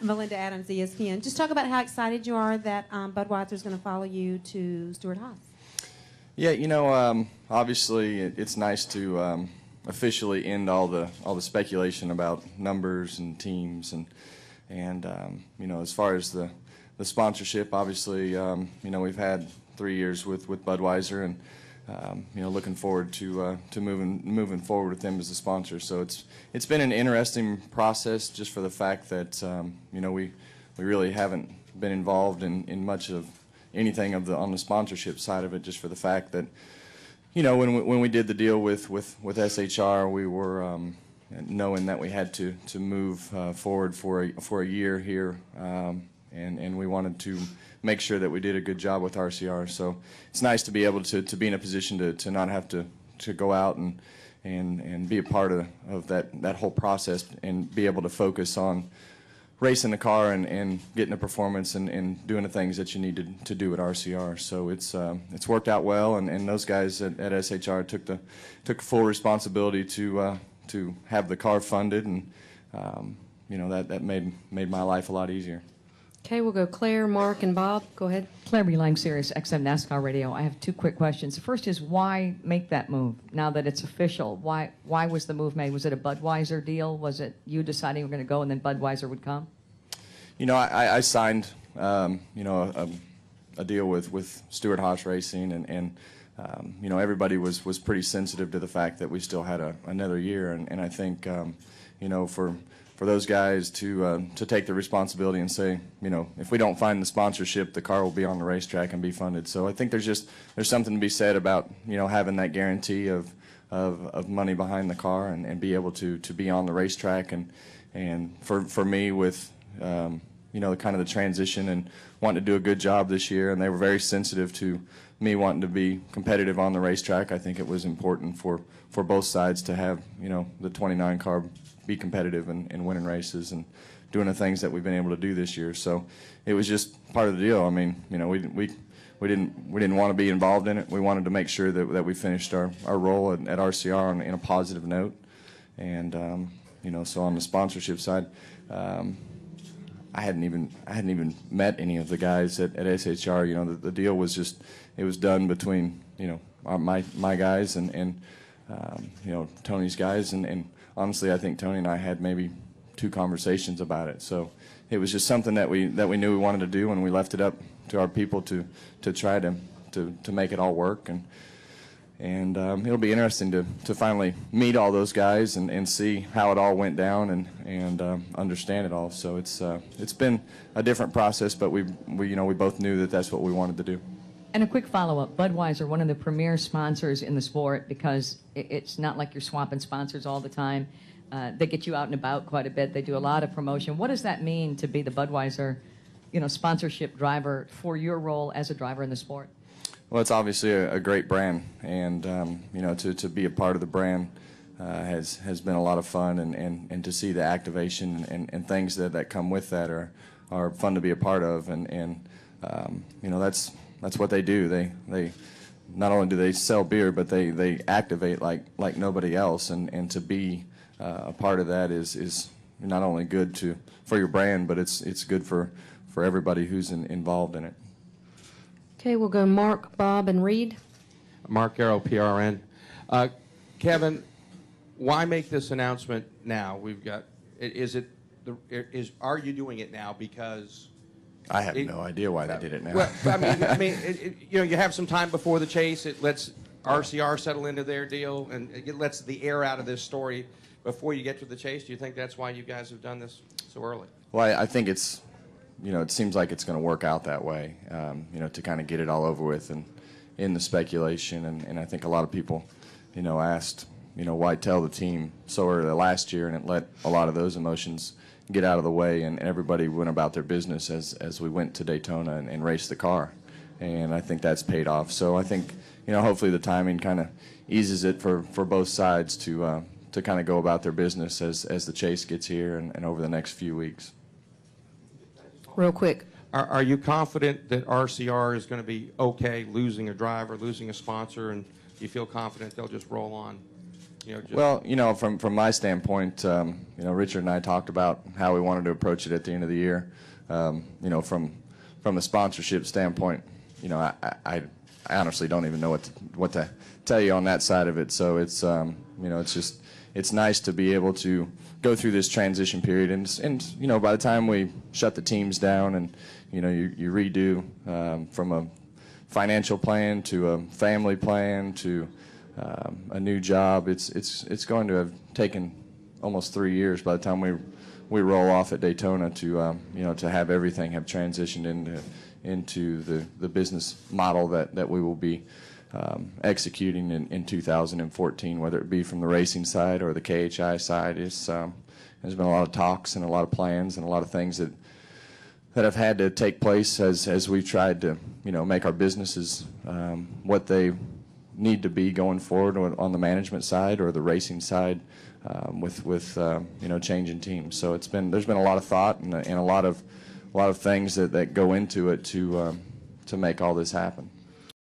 Melinda Adams, ESPN. Just talk about how excited you are that Budweiser is going to follow you to Stewart Haas. Yeah, obviously it's nice to officially end all the speculation about numbers and teams and as far as the sponsorship, obviously we've had 3 years with Budweiser and looking forward to moving forward with them as a sponsor. So it's been an interesting process just for the fact that we really haven't been involved in much of anything on the sponsorship side of it, just for the fact that when we did the deal with SHR, we were knowing that we had to move forward for a year here, and we wanted to make sure that we did a good job with RCR. So it's nice to be able to be in a position to not have to go out and be a part of that whole process and be able to focus on racing the car and getting the performance and doing the things that you need to do at RCR. So it's worked out well, and those guys at SHR took full responsibility to have the car funded, and that made my life a lot easier. Okay, we'll go Claire, Mark, and Bob. Go ahead. Claire B. Lang, Sirius XM NASCAR Radio. I have two quick questions. The first is, why make that move now that it's official? Why was the move made? Was it a Budweiser deal? Was it you deciding you were going to go and then Budweiser would come? I signed a deal with Stewart Haas Racing, and everybody was pretty sensitive to the fact that we still had another year, and I think for those guys to take the responsibility and say, if we don't find the sponsorship, the car will be on the racetrack and be funded. So I think there's something to be said about having that guarantee of money behind the car and be able to be on the racetrack, and for me with kind of the transition and wanting to do a good job this year, and they were very sensitive to me wanting to be competitive on the racetrack. I think it was important for both sides to have the 29 car be competitive and winning races and doing the things that we've been able to do this year. So it was just part of the deal. I mean, we didn't want to be involved in it. We wanted to make sure that we finished our role at RCR in a positive note. And so on the sponsorship side, I hadn't even met any of the guys at SHR. The deal was just, it was done between my guys and Tony's guys, and honestly, I think Tony and I had maybe 2 conversations about it. So it was just something that we knew we wanted to do, and we left it up to our people to try to make it all work. And it'll be interesting to finally meet all those guys and see how it all went down and understand it all. So it's been a different process, but we both knew that that's what we wanted to do. And a quick follow-up. Budweiser, one of the premier sponsors in the sport, because it's not like you're swapping sponsors all the time. They get you out and about quite a bit. They do a lot of promotion. What does that mean to be the Budweiser, sponsorship driver for your role as a driver in the sport? Well, it's obviously a great brand, and to be a part of the brand has been a lot of fun, and to see the activation and things that come with that are fun to be a part of, and that's what they do. They not only do they sell beer, but they activate like nobody else, and to be a part of that is not only good for your brand, but it's good for everybody who's involved in it. Okay, we'll go Mark, Bob, and Reed. Mark Arrow, PRN. Kevin, why make this announcement now? We've got. Are you doing it now because? I have no idea why they did it now. Well, you have some time before the chase. It lets RCR settle into their deal, and it lets the air out of this story before you get to the chase. Do you think that's why you guys have done this so early? Well, I think it's, it seems like it's going to work out that way, to kind of get it all over with and in the speculation. And I think a lot of people, asked, why tell the team so early last year, and it let a lot of those emotions get out of the way, and everybody went about their business as we went to Daytona and raced the car. And I think that's paid off. So I think, hopefully the timing kind of eases it for both sides to kind of go about their business as the chase gets here and over the next few weeks. Real quick. Are you confident that RCR is going to be okay losing a driver, losing a sponsor, and you feel confident they'll just roll on? Just Well, from my standpoint, Richard and I talked about how we wanted to approach it at the end of the year. From the sponsorship standpoint, I honestly don't even know what to tell you on that side of it. So it's it's nice to be able to go through this transition period, and by the time we shut the teams down and you redo from a financial plan to a family plan to a new job, it's going to have taken almost 3 years by the time we roll off at Daytona to to have everything have transitioned into the business model that we will be executing in 2014, whether it be from the racing side or the KHI side. There's been a lot of talks and a lot of plans and a lot of things that have had to take place as we've tried to make our businesses what they need to be going forward on the management side or the racing side with changing teams. So there's been a lot of thought and a lot of things that go into it to make all this happen.